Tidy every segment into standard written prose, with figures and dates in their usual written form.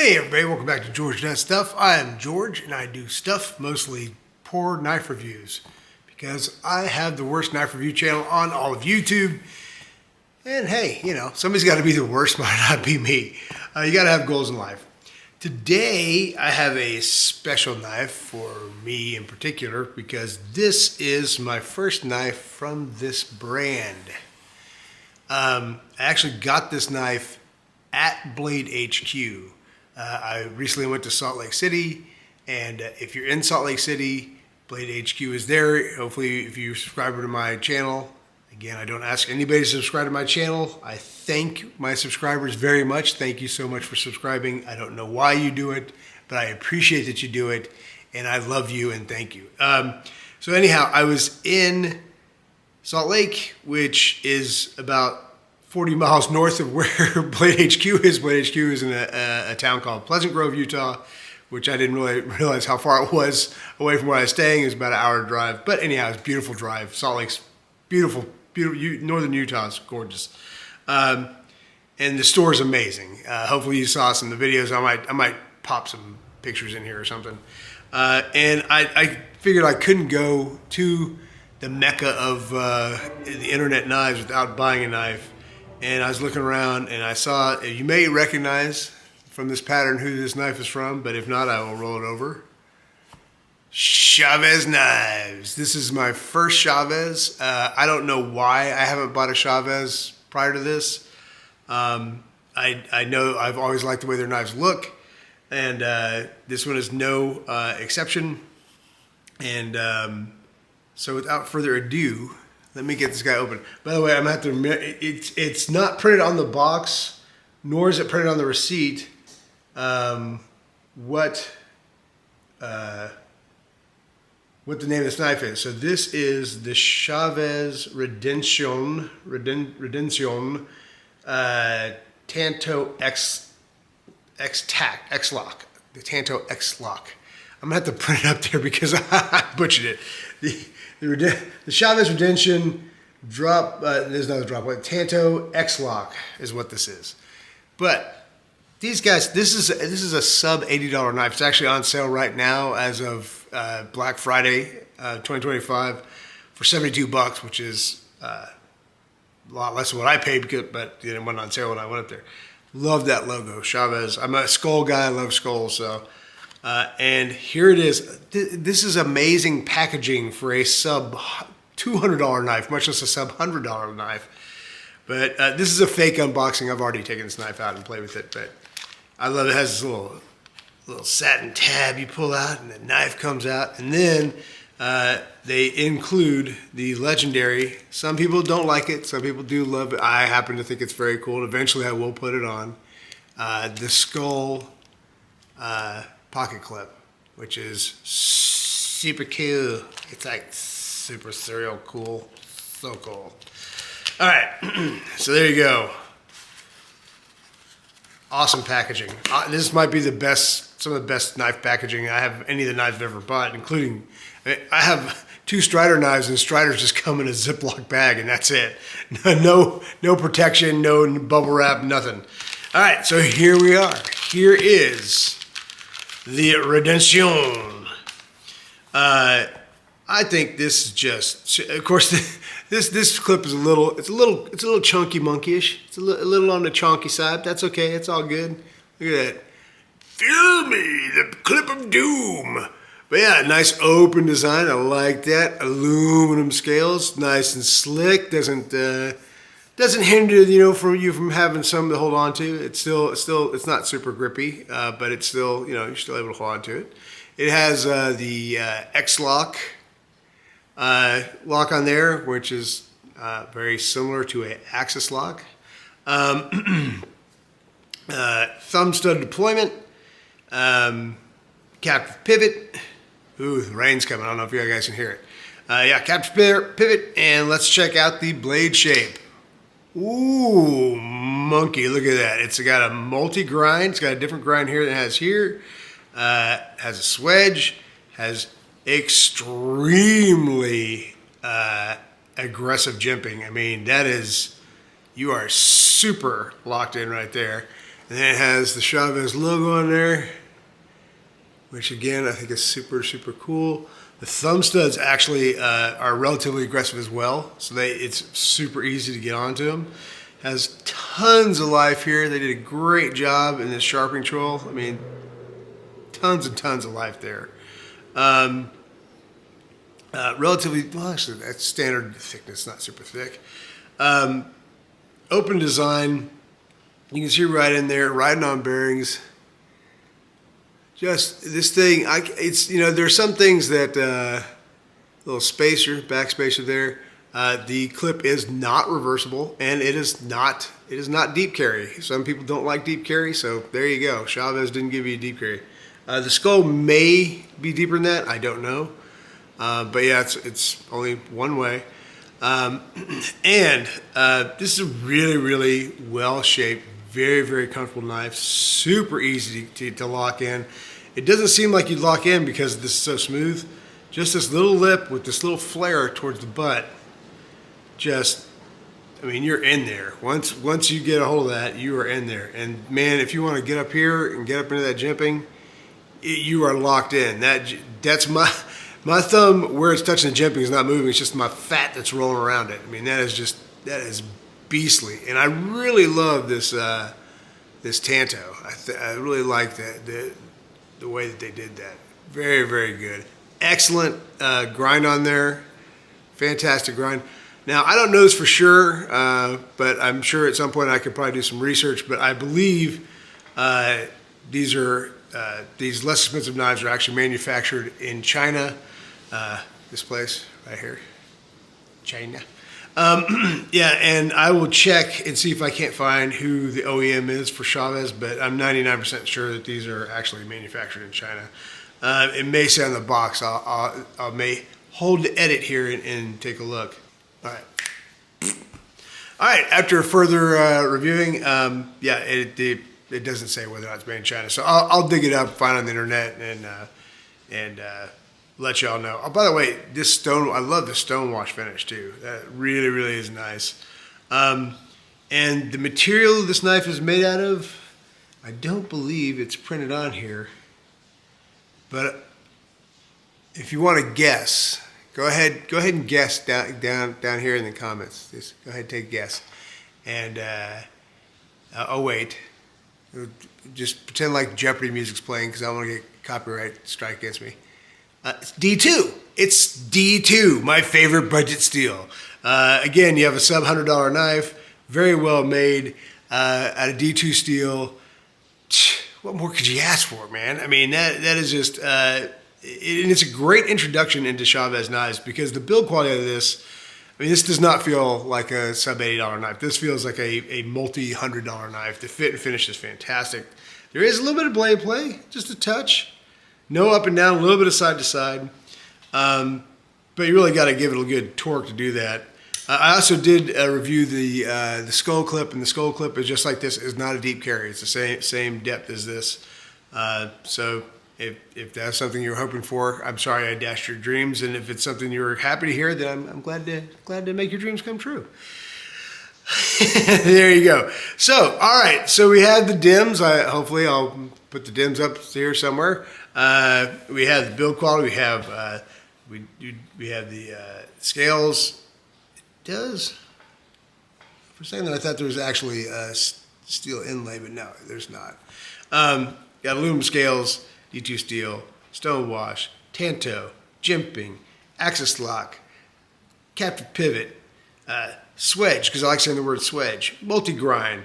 Hey everybody, welcome back to George Does Stuff. I am George and I do stuff, mostly poor knife reviews, because I have the worst knife review channel on all of YouTube. And hey, you know, somebody's got to be the worst, might not be me. You got to have goals in life. Today I have a special knife for me in particular because this is my first knife from this brand. I actually got this knife at Blade HQ. I recently went to Salt Lake City, and if you're in Salt Lake City, Blade HQ is there. Hopefully, if you're a subscriber to my channel, again, I don't ask anybody to subscribe to my channel. I thank my subscribers very much. Thank you so much for subscribing. I don't know why you do it, but I appreciate that you do it, and I love you and thank you. So anyhow, I was in Salt Lake, which is about 40 miles north of where Blade HQ is. Blade HQ is in a town called Pleasant Grove, Utah, which I didn't really realize how far it was away from where I was staying. It was about an hour drive. But anyhow, it's a beautiful drive. Salt Lake's beautiful, beautiful. Northern Utah is gorgeous. And the store is amazing. Hopefully you saw some of the videos. I might pop some pictures in here or something. And I figured I couldn't go to the mecca of the internet knives without buying a knife. And I was looking around and I saw, you may recognize from this pattern who this knife is from, but if not, I will roll it over. Chaves Knives. This is my first Chavez. I don't know why I haven't bought a Chavez prior to this. I know I've always liked the way their knives look, and this one is no exception. And so without further ado, let me get this guy open. By the way, I'm going to have to, it's not printed on the box, nor is it printed on the receipt. What the name of this knife is. So this is the Chavez Redención Tanto X-LOCK. The Tanto X-LOCK. I'm going to have to print it up there because I butchered it. The Chavez Redemption drop, there's another drop, Tanto X-LOCK is what this is. But these guys, this is a sub $80 knife. It's actually on sale right now as of Black Friday 2025 for $72, which is a lot less than what I paid, but it went on sale when I went up there. Love that logo, Chavez. I'm a skull guy, I love skulls, so. And here it is. This is amazing packaging for a sub $200 knife, much less a sub $100 knife. But this is a fake unboxing. I've already taken this knife out and played with it, but I love it. It has this little satin tab you pull out, and the knife comes out, and then they include the legendary. Some people don't like it. Some people do love it. I happen to think it's very cool. And eventually, I will put it on. The skull pocket clip, which is super cool. It's like super serial cool. So cool. All right, so there you go. Awesome packaging. This might be the best, some of the best knife packaging I have any of the knives I've ever bought, including, I have 2 Strider knives, and Striders just come in a Ziploc bag, and that's it. No protection, no bubble wrap, nothing. All right, so here we are. Here is the Redemption. I think this is just, of course, this clip is a little chunky monkeyish. It's a little on the chunky side. That's okay. It's all good. Look at that. Feel me, the clip of doom. But yeah, nice open design. I like that. Aluminum scales, nice and slick. Doesn't hinder from having something to hold on to. It's not super grippy, but it's still you're still able to hold on to it. It has the X-LOCK lock on there, which is very similar to an Axis lock. Thumb stud deployment, captive pivot. Ooh, the rain's coming. I don't know if you guys can hear it. Yeah, captive pivot, and let's check out the blade shape. Ooh, monkey, look at that. It's got a multi-grind. It's got a different grind here than it has here. Has a swedge, has extremely aggressive jimping. I mean, you are super locked in right there. And then it has the Chavez logo on there, which again, I think is super, super cool. The thumb studs actually are relatively aggressive as well, so it's super easy to get onto them. Has tons of life here. They did a great job in this sharpening tool. I mean, tons and tons of life there. Relatively, well, actually, that's standard thickness, not super thick. Open design. You can see right in there, riding on bearings. Just this thing, it's, you know, there's some things that, little spacer, back spacer there. The clip is not reversible, and it is not deep carry. Some people don't like deep carry, so there you go. Chavez didn't give you a deep carry. The skull may be deeper than that, I don't know. But yeah, it's only one way. This is a really, really well-shaped, very, very comfortable knife. Super easy to lock in. It doesn't seem like you'd lock in because this is so smooth. Just this little lip with this little flare towards the butt. Just, I mean, you're in there. Once you get a hold of that, you are in there. And man, if you want to get up here and get up into that jimping, you are locked in. That's my thumb where it's touching the jimping is not moving. It's just my fat that's rolling around it. I mean, that is beastly. And I really love this this Tanto. I really like the way that they did that. Very, very good. Excellent grind on there. Fantastic grind. Now, I don't know this for sure, but I'm sure at some point I could probably do some research, but I believe these less expensive knives are actually manufactured in China. This place right here, China. Yeah, and I will check and see if I can't find who the OEM is for Chavez, but I'm 99% sure that these are actually manufactured in China. It may say on the box. I may hold the edit here and take a look. All right. After further reviewing, yeah, it doesn't say whether or not it's made in China, so I'll dig it up, find it on the internet, and let y'all know. Oh, by the way, this stone, I love the stone wash finish too. That really, really is nice. And the material this knife is made out of, I don't believe it's printed on here, but if you want to guess, go ahead and guess down here in the comments. Just go ahead and take a guess. And oh wait, just pretend like Jeopardy music's playing because I don't want to get copyright strike against me. It's D2. It's D2, my favorite budget steel. Again, you have a sub $100 knife, very well made, out of D2 steel. What more could you ask for, man? I mean, that is just, it's a great introduction into Chaves knives because the build quality of this, I mean, this does not feel like a sub $80 knife. This feels like a multi-$100 knife. The fit and finish is fantastic. There is a little bit of blade play, just a touch. No up and down, a little bit of side to side. But you really got to give it a good torque to do that. I also did review the skull clip, and the skull clip is just like this. It's not a deep carry. It's the same depth as this. So if that's something you're hoping for, I'm sorry I dashed your dreams. And if it's something you're happy to hear, then I'm glad to make your dreams come true. There you go. So, all right. So we have the dims. Hopefully I'll put the dims up here somewhere. We have the build quality. We have we have the scales. It does. For a second, I thought there was actually a steel inlay, but no, there's not. Got aluminum scales, D2 steel, stone wash, Tanto, jimping, axis lock, captive pivot, swedge, because I like saying the word swedge, multi-grind.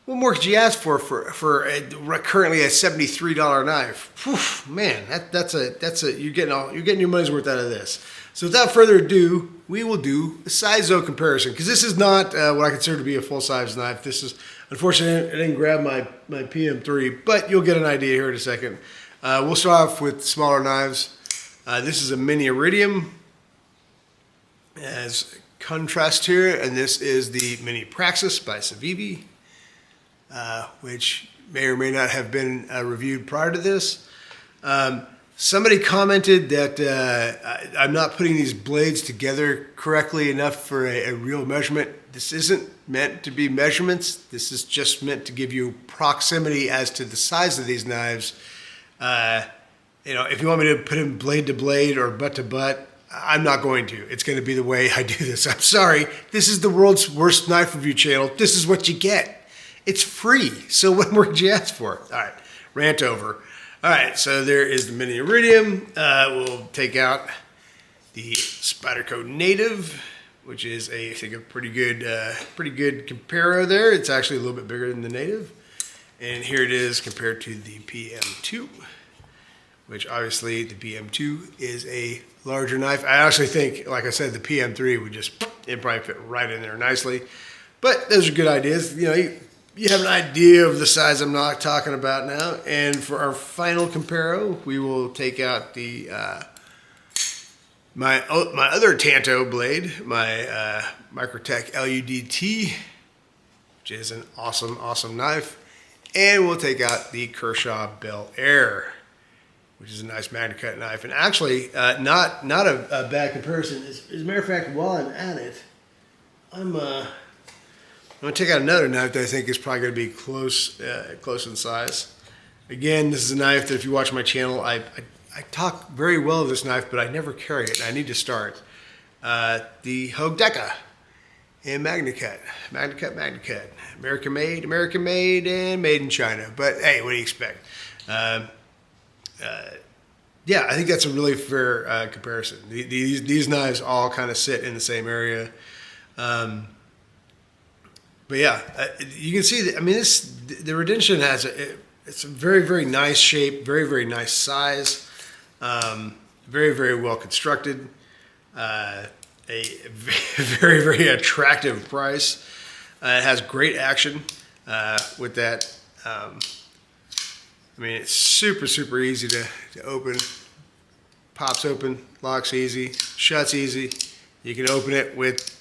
What more could you ask for currently a $73 knife? Whew, man, you're getting your money's worth out of this. So without further ado, we will do a size zone comparison because this is not what I consider to be a full size knife. This is, unfortunately, I didn't grab my PM3, but you'll get an idea here in a second. We'll start off with smaller knives. This is a mini iridium as contrast here, and this is the mini Praxis by Civivi, which may or may not have been reviewed prior to this. Somebody commented that I'm not putting these blades together correctly enough for a real measurement. This isn't meant to be measurements. This is just meant to give you proximity as to the size of these knives. If you want me to put them blade to blade or butt to butt, I'm not going to. It's going to be the way I do this. I'm sorry. This is the world's worst knife review channel. This is what you get. It's free. So what more did you ask for? All right, rant over. All right, so there is the Mini Iridium. We'll take out the Spyderco Native, which is I think a pretty good comparo there. It's actually a little bit bigger than the Native. And here it is compared to the PM2, which obviously the PM2 is a larger knife. I actually think, like I said, the PM3 would it'd probably fit right in there nicely. But those are good ideas. You have an idea of the size I'm not talking about now. And for our final comparo, we will take out the my other Tanto blade, my Microtech LUDT, which is an awesome knife. And we'll take out the Kershaw Bel Air, which is a nice MagnaCut knife. And actually, not a bad comparison. As a matter of fact, while I'm at it, I'm going to take out another knife that I think is probably going to be close in size. Again, this is a knife that if you watch my channel, I talk very well of this knife, but I never carry it, and I need to start. The Hogue Deca in MagnaCut. MagnaCut. American made, and made in China. But hey, what do you expect? Yeah, I think that's a really fair comparison. These knives all kind of sit in the same area. But yeah, you can see that. I mean, the Redemption has it's a very nice shape, very nice size, very well constructed. A very attractive price. It has great action with that. I mean, it's super easy to open. Pops open, locks easy, shuts easy. You can open it with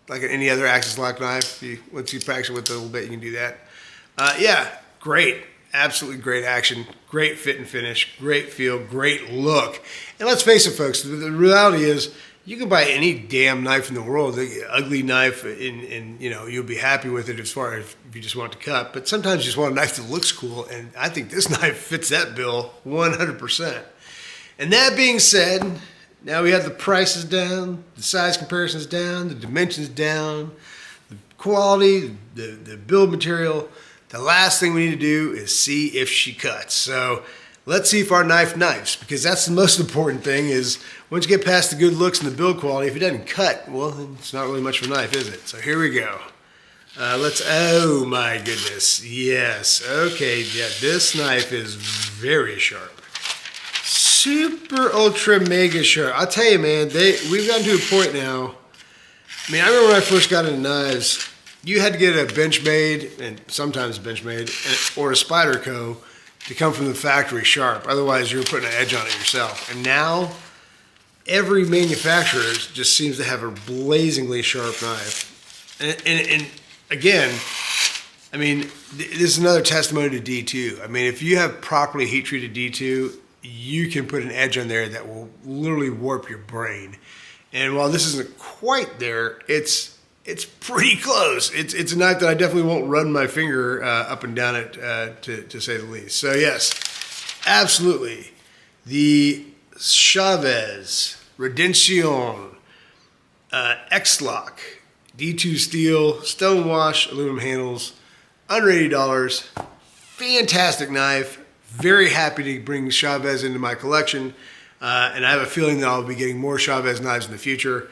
like any other Axis lock knife. Once you practice it with it a little bit, you can do that. Yeah, great. Absolutely great action, great fit and finish, great feel, great look. And let's face it, folks, the reality is you can buy any damn knife in the world, the ugly knife, and you'll be happy with it as far as if you just want to cut. But sometimes you just want a knife that looks cool, and I think this knife fits that bill 100%. And that being said, now we have the prices down, the size comparisons down, the dimensions down, the quality, the build material. The last thing we need to do is see if she cuts. So let's see if our knife knifes, because that's the most important thing. Is once you get past the good looks and the build quality, if it doesn't cut, well, then it's not really much of a knife, is it? So here we go. Oh my goodness, yes. Okay, yeah, this knife is very sharp. Super ultra mega sharp. I'll tell you, man, we've gotten to a point now. I mean, I remember when I first got into knives, you had to get a Benchmade, and sometimes Benchmade, or a Spyderco to come from the factory sharp. Otherwise, you were putting an edge on it yourself. And now, every manufacturer just seems to have a blazingly sharp knife. And again, I mean, this is another testimony to D2. I mean, if you have properly heat-treated D2, you can put an edge on there that will literally warp your brain. And while this isn't quite there, it's pretty close. It's a knife that I definitely won't run my finger up and down it, to say the least. So yes, absolutely. The Chavez Redemption X-LOCK D2 steel, stone wash, aluminum handles, under $80. Fantastic knife. Very happy to bring Chavez into my collection. And I have a feeling that I'll be getting more Chavez knives in the future.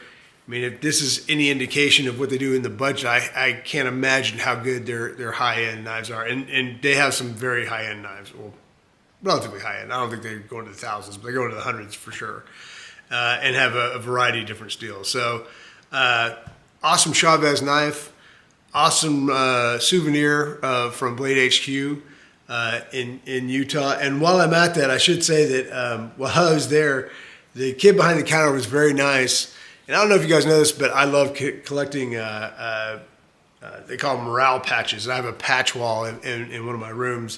I mean, if this is any indication of what they do in the budget, I can't imagine how good their high-end knives are. And they have some very high-end knives. Well, relatively high-end. I don't think they go into the thousands, but they go into the hundreds for sure. And have a variety of different steels. So, awesome Chavez knife. Awesome souvenir from Blade HQ in Utah. And while I'm at that, I should say that while I was there, the kid behind the counter was very nice. And I don't know if you guys know this, but I love collecting, they call them morale patches. And I have a patch wall in one of my rooms.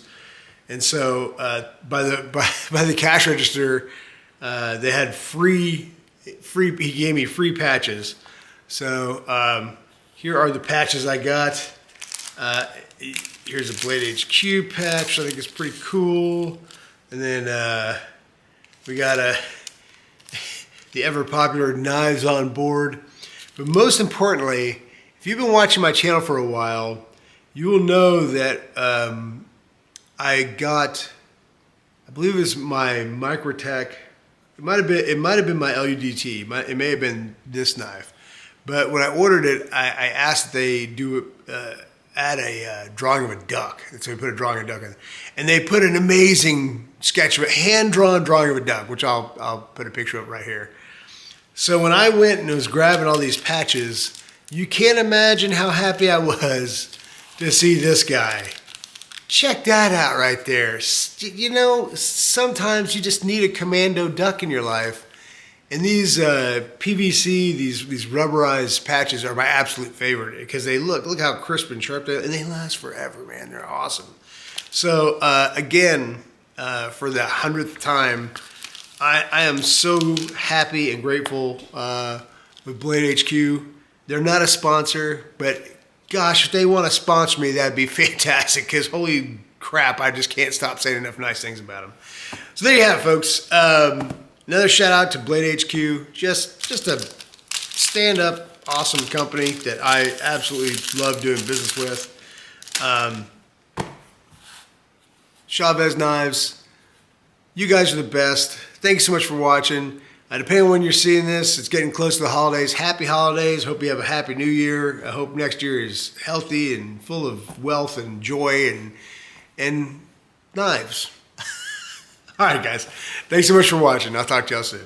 And so by the cash register, they had he gave me free patches. So here are the patches I got. Here's a Blade HQ patch. I think it's pretty cool. And then we got the ever popular knives on board. But most importantly, if you've been watching my channel for a while, you will know that I got, I believe it was my Microtech. It might have been my LUDT. It may have been this knife. But when I ordered it, I asked that they do add a drawing of a duck. And so we put a drawing of a duck in. And they put an amazing sketch of a hand-drawn drawing of a duck, which I'll put a picture of right here. So when I went and was grabbing all these patches, you can't imagine how happy I was to see this guy. Check that out right there. You know, sometimes you just need a commando duck in your life. And these PVC, these rubberized patches are my absolute favorite because they look how crisp and sharp they are, and they last forever, man. They're awesome. So again, for the 100th time, I am so happy and grateful with Blade HQ. They're not a sponsor, but gosh, if they want to sponsor me, that'd be fantastic because holy crap, I just can't stop saying enough nice things about them. So there you have it, folks. Another shout out to Blade HQ. Just a stand-up, awesome company that I absolutely love doing business with. Chaves Knives. You guys are the best. Thanks so much for watching. Depending on when you're seeing this, it's getting close to the holidays. Happy holidays. Hope you have a happy new year. I hope next year is healthy and full of wealth and joy and knives. All right, guys. Thanks so much for watching. I'll talk to y'all soon.